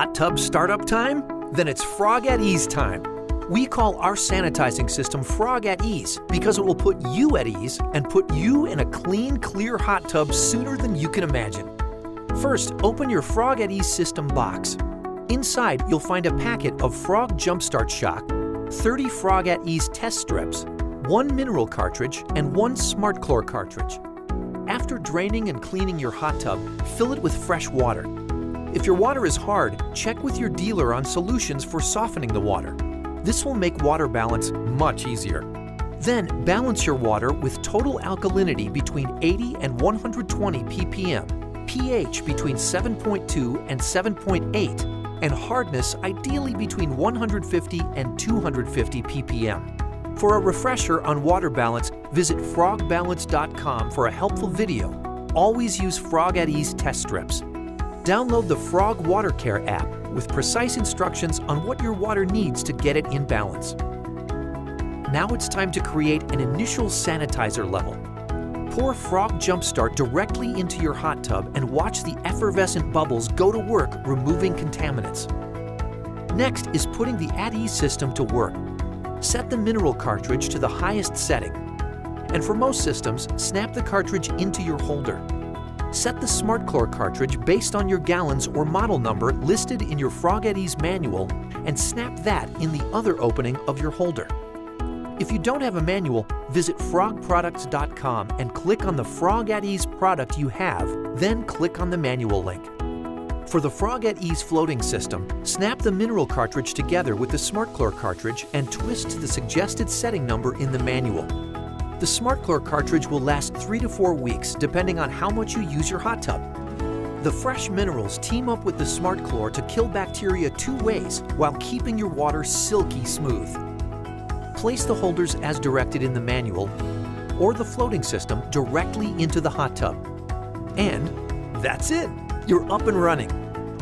Hot tub startup time? Then it's Frog at Ease time. We call our sanitizing system Frog at Ease because it will put you at ease and put you in a clean, clear hot tub sooner than you can imagine. First, open your Frog at Ease system box. Inside, you'll find a packet of Frog Jumpstart Shock, 30 Frog at Ease test strips, 1 mineral cartridge, and 1 Smart Chlor cartridge. After draining and cleaning your hot tub, fill it with fresh water. If your water is hard, check with your dealer on solutions for softening the water. This will make water balance much easier. Then, balance your water with total alkalinity between 80 and 120 ppm, pH between 7.2 and 7.8, and hardness ideally between 150 and 250 ppm. For a refresher on water balance, visit frogbalance.com for a helpful video. Always use Frog at Ease test strips. Download the Frog Water Care app with precise instructions on what your water needs to get it in balance. Now it's time to create an initial sanitizer level. Pour Frog Jumpstart directly into your hot tub and watch the effervescent bubbles go to work removing contaminants. Next is putting the At Ease system to work. Set the mineral cartridge to the highest setting. And for most systems, snap the cartridge into your holder. Set the Smart Chlor cartridge based on your gallons or model number listed in your Frog at Ease manual and snap that in the other opening of your holder. If you don't have a manual, visit frogproducts.com and click on the Frog at Ease product you have, then click on the manual link. For the Frog at Ease floating system, snap the mineral cartridge together with the Smart Chlor cartridge and twist to the suggested setting number in the manual. The Smart Chlor cartridge will last 3 to 4 weeks depending on how much you use your hot tub. The fresh minerals team up with the Smart Chlor to kill bacteria 2 ways while keeping your water silky smooth. Place the holders as directed in the manual or the floating system directly into the hot tub. And that's it! You're up and running.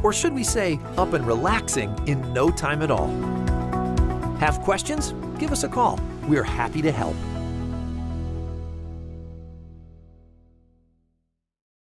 Or should we say, up and relaxing in no time at all. Have questions? Give us a call. We're happy to help.